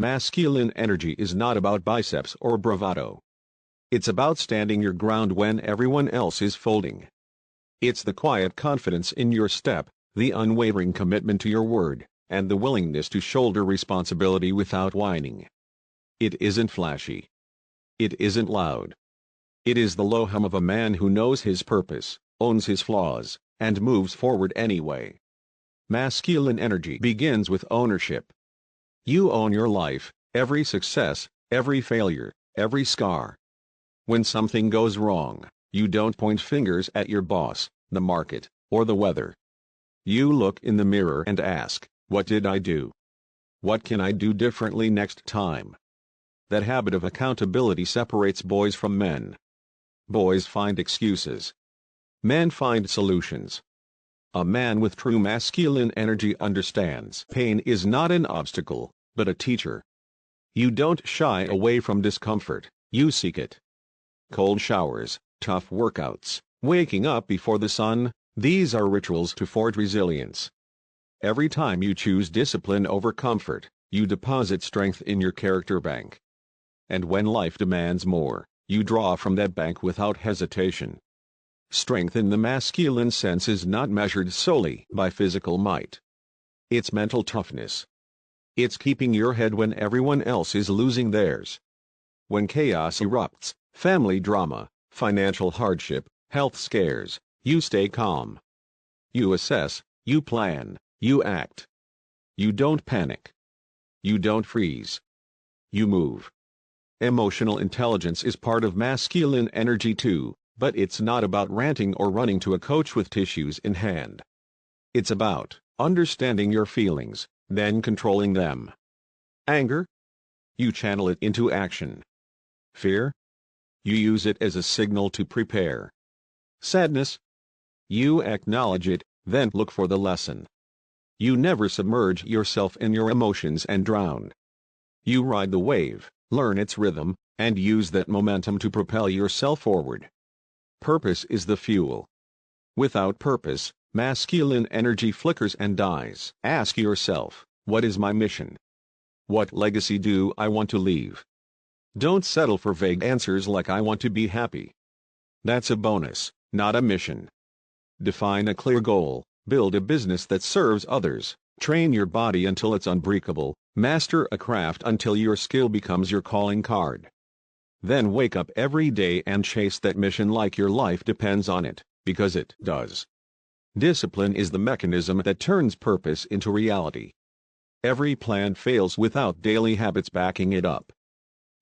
Masculine energy is not about biceps or bravado. It's about standing your ground when everyone else is folding. It's the quiet confidence in your step, the unwavering commitment to your word, and the willingness to shoulder responsibility without whining. It isn't flashy. It isn't loud. It is the low hum of a man who knows his purpose, owns his flaws, and moves forward anyway. Masculine energy begins with ownership. You own your life, every success, every failure, every scar. When something goes wrong, you don't point fingers at your boss, the market, or the weather. You look in the mirror and ask, what did I do? What can I do differently next time? That habit of accountability separates boys from men. Boys find excuses. Men find solutions. A man with true masculine energy understands pain is not an obstacle, but a teacher. You don't shy away from discomfort, you seek it. Cold showers, tough workouts, waking up before the sun, these are rituals to forge resilience. Every time you choose discipline over comfort, you deposit strength in your character bank. And when life demands more, you draw from that bank without hesitation. Strength in the masculine sense is not measured solely by physical might. It's mental toughness. It's keeping your head when everyone else is losing theirs. When chaos erupts, family drama, financial hardship, health scares, you stay calm. You assess, you plan, you act. You don't panic. You don't freeze. You move. Emotional intelligence is part of masculine energy too. But it's not about ranting or running to a coach with tissues in hand. It's about understanding your feelings, then controlling them. Anger? You channel it into action. Fear? You use it as a signal to prepare. Sadness? You acknowledge it, then look for the lesson. You never submerge yourself in your emotions and drown. You ride the wave, learn its rhythm, and use that momentum to propel yourself forward. Purpose is the fuel. Without purpose, masculine energy flickers and dies. Ask yourself, what is my mission? What legacy do I want to leave? Don't settle for vague answers like I want to be happy. That's a bonus, not a mission. Define a clear goal, build a business that serves others, train your body until it's unbreakable, master a craft until your skill becomes your calling card. Then wake up every day and chase that mission like your life depends on it, because it does. Discipline is the mechanism that turns purpose into reality. Every plan fails without daily habits backing it up.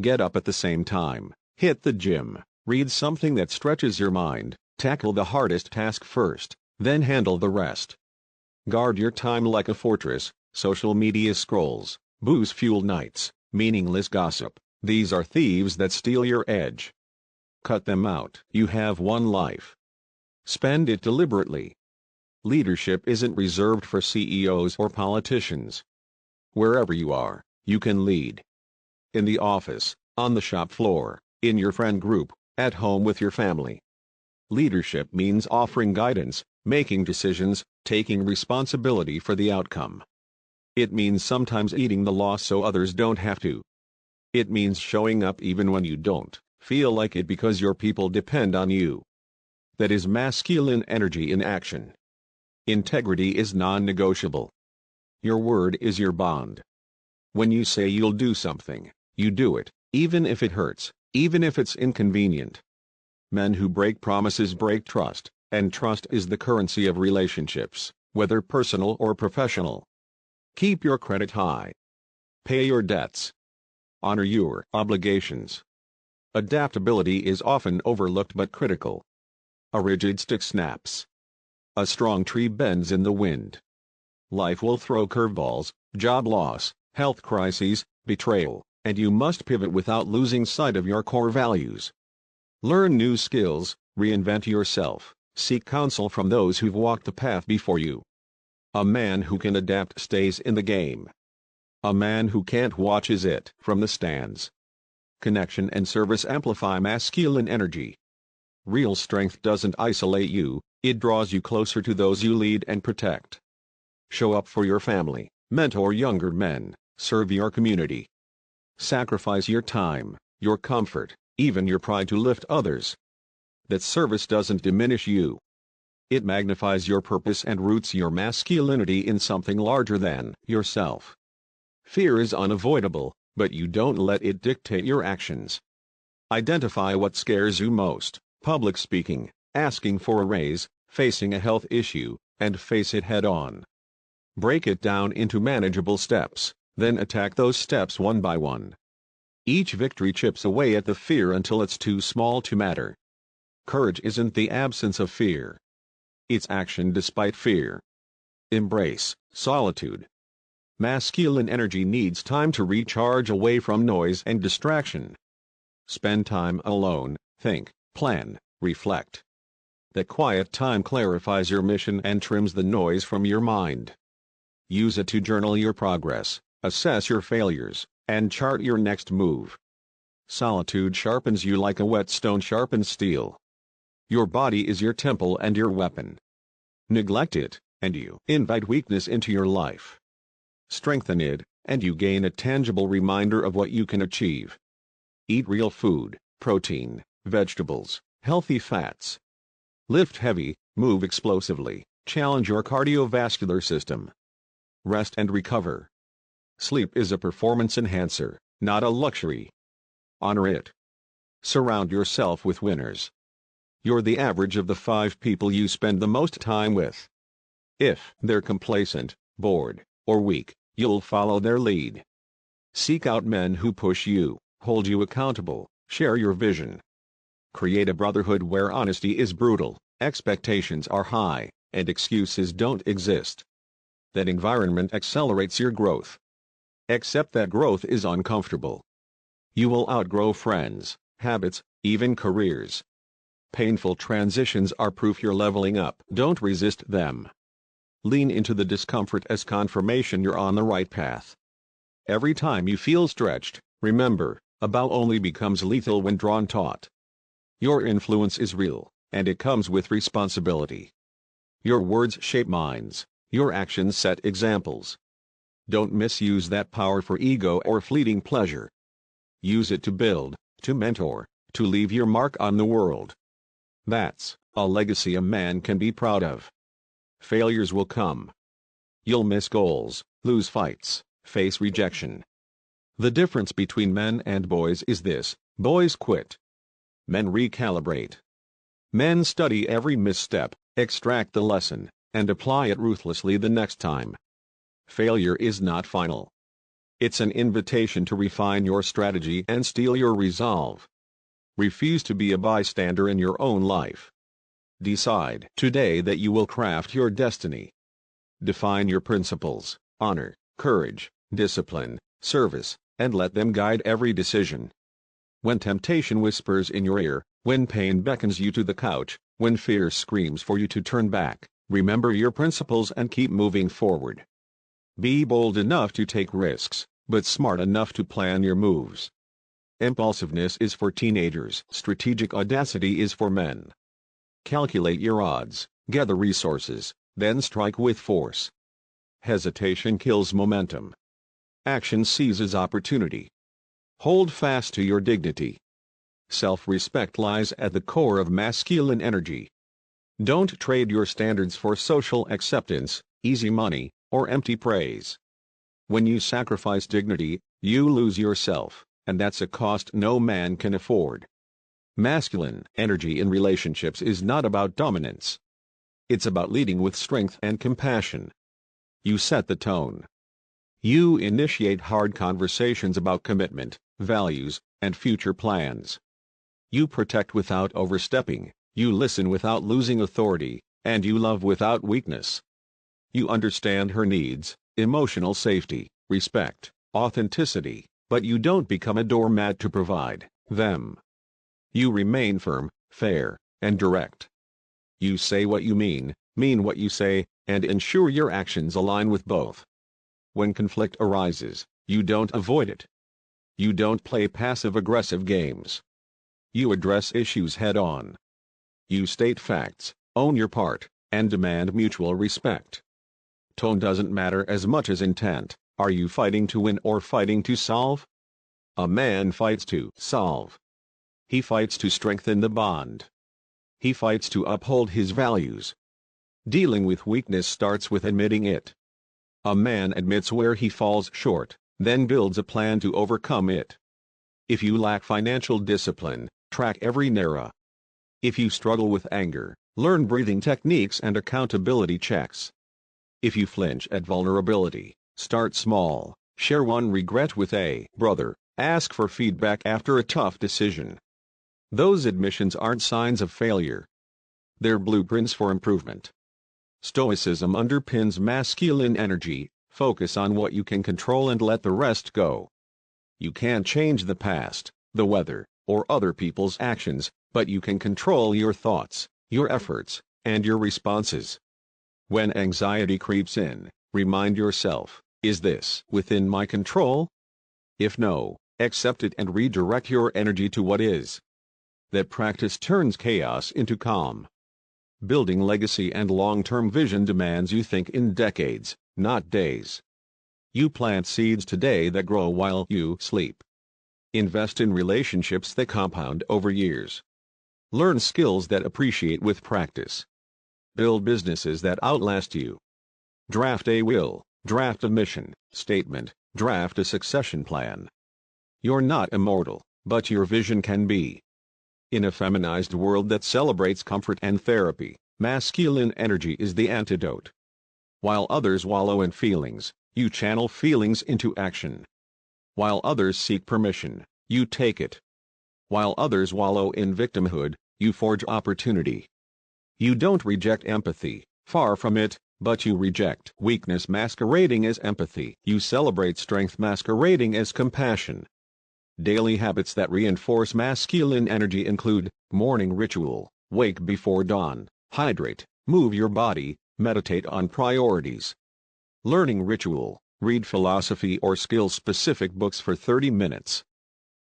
Get up at the same time, hit the gym, read something that stretches your mind, tackle the hardest task first, then handle the rest. Guard your time like a fortress. Social media scrolls, booze-fueled nights, meaningless gossip. These are thieves that steal your edge. Cut them out. You have one life. Spend it deliberately. Leadership isn't reserved for CEOs or politicians. Wherever you are, you can lead. In the office, on the shop floor, in your friend group, at home with your family. Leadership means offering guidance, making decisions, taking responsibility for the outcome. It means sometimes eating the loss so others don't have to. It means showing up even when you don't feel like it because your people depend on you. That is masculine energy in action. Integrity is non-negotiable. Your word is your bond. When you say you'll do something, you do it, even if it hurts, even if it's inconvenient. Men who break promises break trust, and trust is the currency of relationships, whether personal or professional. Keep your credit high. Pay your debts. Honor your obligations. Adaptability is often overlooked but critical. A rigid stick snaps. A strong tree bends in the wind. Life will throw curveballs, job loss, health crises, betrayal, and you must pivot without losing sight of your core values. Learn new skills, reinvent yourself, seek counsel from those who've walked the path before you. A man who can adapt stays in the game. A man who can't watches it from the stands. Connection and service amplify masculine energy. Real strength doesn't isolate you, it draws you closer to those you lead and protect. Show up for your family, mentor younger men, serve your community. Sacrifice your time, your comfort, even your pride to lift others. That service doesn't diminish you. It magnifies your purpose and roots your masculinity in something larger than yourself. Fear is unavoidable, but you don't let it dictate your actions. Identify what scares you most: public speaking, asking for a raise, facing a health issue, and face it head-on. Break it down into manageable steps, then attack those steps one by one. Each victory chips away at the fear until it's too small to matter. Courage isn't the absence of fear. It's action despite fear. Embrace solitude. Masculine energy needs time to recharge away from noise and distraction. Spend time alone, think, plan, reflect. That quiet time clarifies your mission and trims the noise from your mind. Use it to journal your progress, assess your failures, and chart your next move. Solitude sharpens you like a whetstone sharpens steel. Your body is your temple and your weapon. Neglect it, and you invite weakness into your life. Strengthen it, and you gain a tangible reminder of what you can achieve. Eat real food, protein, vegetables, healthy fats. Lift heavy, move explosively, challenge your cardiovascular system. Rest and recover. Sleep is a performance enhancer, not a luxury. Honor it. Surround yourself with winners. You're the average of the 5 people you spend the most time with. If they're complacent, bored, or weak, you'll follow their lead. Seek out men who push you, hold you accountable, share your vision. Create a brotherhood where honesty is brutal, expectations are high, and excuses don't exist. That environment accelerates your growth. Accept that growth is uncomfortable. You will outgrow friends, habits, even careers. Painful transitions are proof you're leveling up. Don't resist them. Lean into the discomfort as confirmation you're on the right path. Every time you feel stretched, remember, a bow only becomes lethal when drawn taut. Your influence is real, and it comes with responsibility. Your words shape minds, your actions set examples. Don't misuse that power for ego or fleeting pleasure. Use it to build, to mentor, to leave your mark on the world. That's a legacy a man can be proud of. Failures will come. You'll miss goals, lose fights, face rejection. The difference between men and boys is this: boys quit. Men recalibrate. Men study every misstep, extract the lesson, and apply it ruthlessly the next time. Failure is not final. It's an invitation to refine your strategy and steel your resolve. Refuse to be a bystander in your own life. Decide today that you will craft your destiny. Define your principles: honor, courage, discipline, service, and let them guide every decision. When temptation whispers in your ear, when pain beckons you to the couch, when fear screams for you to turn back, remember your principles and keep moving forward. Be bold enough to take risks, but smart enough to plan your moves. Impulsiveness is for teenagers. Strategic audacity is for men. Calculate your odds, gather resources, then strike with force. Hesitation kills momentum. Action seizes opportunity. Hold fast to your dignity. Self-respect lies at the core of masculine energy. Don't trade your standards for social acceptance, easy money, or empty praise. When you sacrifice dignity, you lose yourself, and that's a cost no man can afford. Masculine energy in relationships is not about dominance. It's about leading with strength and compassion. You set the tone. You initiate hard conversations about commitment, values, and future plans. You protect without overstepping, you listen without losing authority, and you love without weakness. You understand her needs: emotional safety, respect, authenticity, but you don't become a doormat to provide them. You remain firm, fair, and direct. You say what you mean what you say, and ensure your actions align with both. When conflict arises, you don't avoid it. You don't play passive-aggressive games. You address issues head-on. You state facts, own your part, and demand mutual respect. Tone doesn't matter as much as intent. Are you fighting to win or fighting to solve? A man fights to solve. He fights to strengthen the bond. He fights to uphold his values. Dealing with weakness starts with admitting it. A man admits where he falls short, then builds a plan to overcome it. If you lack financial discipline, track every naira. If you struggle with anger, learn breathing techniques and accountability checks. If you flinch at vulnerability, start small, share one regret with a brother, ask for feedback after a tough decision. Those admissions aren't signs of failure. They're blueprints for improvement. Stoicism underpins masculine energy. Focus on what you can control and let the rest go. You can't change the past, the weather, or other people's actions, but you can control your thoughts, your efforts, and your responses. When anxiety creeps in, remind yourself, is this within my control? If no, accept it and redirect your energy to what is. That practice turns chaos into calm. Building legacy and long-term vision demands you think in decades, not days. You plant seeds today that grow while you sleep. Invest in relationships that compound over years. Learn skills that appreciate with practice. Build businesses that outlast you. Draft a will, draft a mission statement, draft a succession plan. You're not immortal, but your vision can be. In a feminized world that celebrates comfort and therapy, masculine energy is the antidote. While others wallow in feelings, you channel feelings into action. While others seek permission, you take it. While others wallow in victimhood, you forge opportunity. You don't reject empathy, far from it, but you reject weakness masquerading as empathy. You celebrate strength masquerading as compassion. Daily habits that reinforce masculine energy include morning ritual, wake before dawn, hydrate, move your body, meditate on priorities. Learning ritual, read philosophy or skill-specific books for 30 minutes.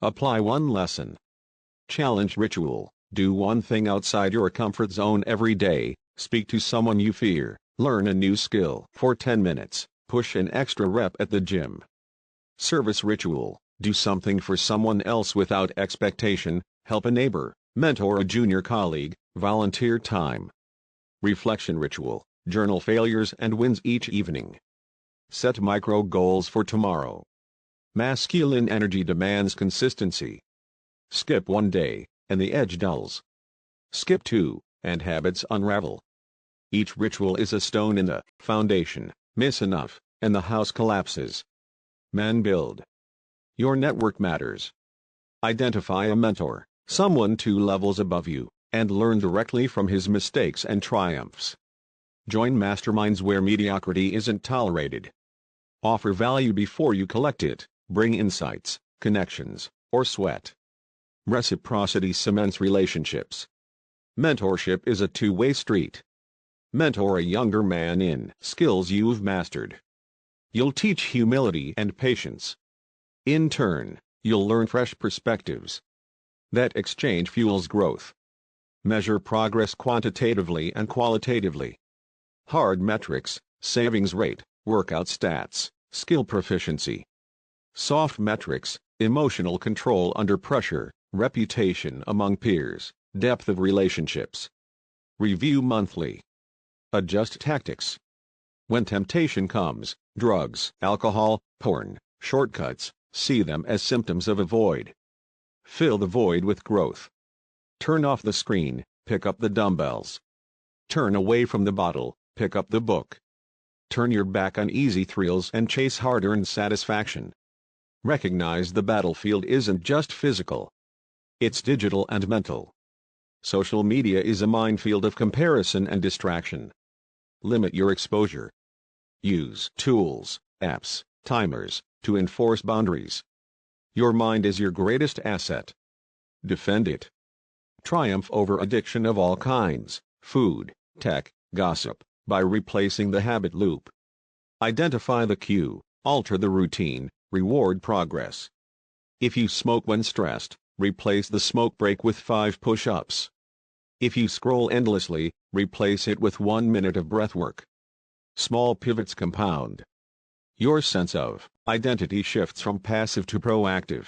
Apply one lesson. Challenge ritual, do one thing outside your comfort zone every day, speak to someone you fear, learn a new skill for 10 minutes, push an extra rep at the gym. Service ritual, do something for someone else without expectation, help a neighbor, mentor a junior colleague, volunteer time. Reflection ritual, journal failures and wins each evening. Set micro goals for tomorrow. Masculine energy demands consistency. Skip one day, and the edge dulls. Skip two, and habits unravel. Each ritual is a stone in the foundation. Miss enough, and the house collapses. Men build. Your network matters. Identify a mentor, someone 2 levels above you, and learn directly from his mistakes and triumphs. Join masterminds where mediocrity isn't tolerated. Offer value before you collect it, bring insights, connections, or sweat. Reciprocity cements relationships. Mentorship is a two-way street. Mentor a younger man in skills you've mastered. You'll teach humility and patience. In turn, you'll learn fresh perspectives. That exchange fuels growth. Measure progress quantitatively and qualitatively. Hard metrics, savings rate, workout stats, skill proficiency. Soft metrics, emotional control under pressure, reputation among peers, depth of relationships. Review monthly. Adjust tactics. When temptation comes, drugs, alcohol, porn, shortcuts, see them as symptoms of a void. Fill the void with growth. Turn off the screen, pick up the dumbbells. Turn away from the bottle, pick up the book. Turn your back on easy thrills and chase hard-earned satisfaction. Recognize the battlefield isn't just physical. It's digital and mental. Social media is a minefield of comparison and distraction. Limit your exposure. Use tools, apps, timers, to enforce boundaries. Your mind is your greatest asset. Defend it. Triumph over addiction of all kinds, food, tech, gossip, by replacing the habit loop. Identify the cue, alter the routine, reward progress. If you smoke when stressed, replace the smoke break with 5 push-ups. If you scroll endlessly, replace it with 1 minute of breathwork. Small pivots compound. Your sense of identity shifts from passive to proactive.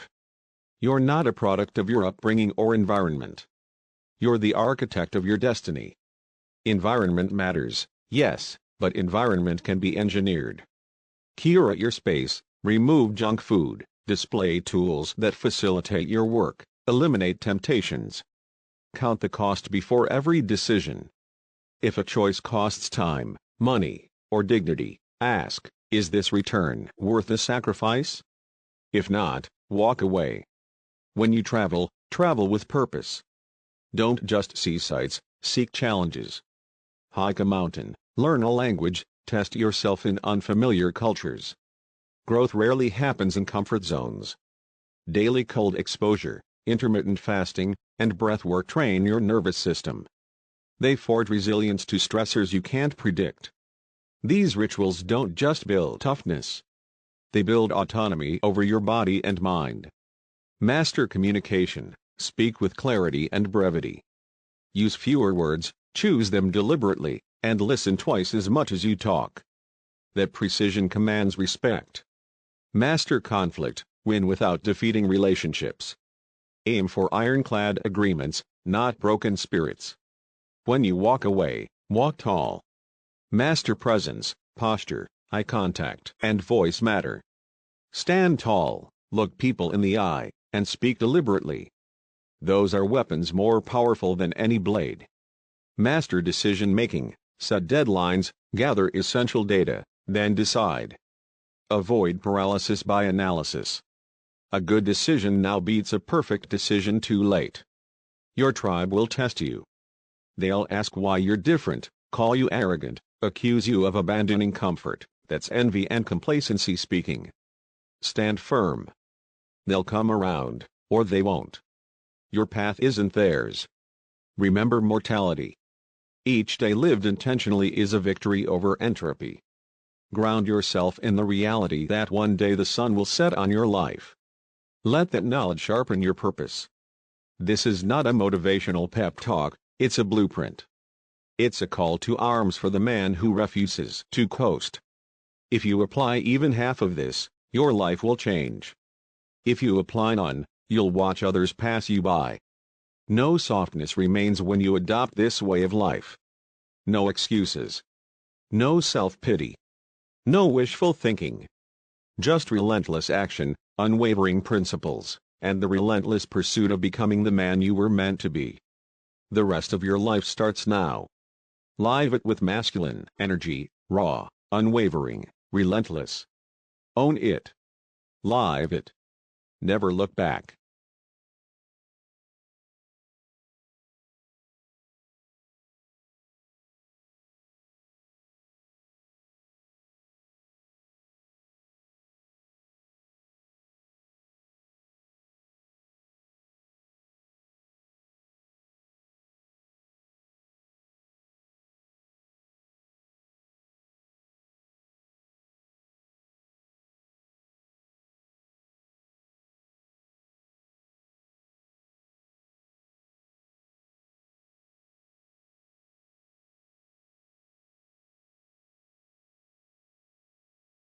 You're not a product of your upbringing or environment. You're the architect of your destiny. Environment matters, yes, but environment can be engineered. Curate your space, remove junk food, display tools that facilitate your work, eliminate temptations. Count the cost before every decision. If a choice costs time, money, or dignity, ask, is this return worth the sacrifice? If not, walk away. When you travel, travel with purpose. Don't just see sights, seek challenges. Hike a mountain, learn a language, test yourself in unfamiliar cultures. Growth rarely happens in comfort zones. Daily cold exposure, intermittent fasting, and breathwork train your nervous system. They forge resilience to stressors you can't predict. These rituals don't just build toughness. They build autonomy over your body and mind. Master communication, speak with clarity and brevity. Use fewer words, choose them deliberately, and listen twice as much as you talk. That precision commands respect. Master conflict, win without defeating relationships. Aim for ironclad agreements, not broken spirits. When you walk away, walk tall. Master presence, posture, eye contact, and voice matter. Stand tall, look people in the eye, and speak deliberately. Those are weapons more powerful than any blade. Master decision-making, set deadlines, gather essential data, then decide. Avoid paralysis by analysis. A good decision now beats a perfect decision too late. Your tribe will test you. They'll ask why you're different, call you arrogant, accuse you of abandoning comfort. That's envy and complacency speaking. Stand firm. They'll come around, or they won't. Your path isn't theirs. Remember mortality. Each day lived intentionally is a victory over entropy. Ground yourself in the reality that one day the sun will set on your life. Let that knowledge sharpen your purpose. This is not a motivational pep talk, it's a blueprint. It's a call to arms for the man who refuses to coast. If you apply even half of this, your life will change. If you apply none, you'll watch others pass you by. No softness remains when you adopt this way of life. No excuses. No self-pity. No wishful thinking. Just relentless action, unwavering principles, and the relentless pursuit of becoming the man you were meant to be. The rest of your life starts now. Live it with masculine energy, raw, unwavering, relentless. Own it. Live it. Never look back.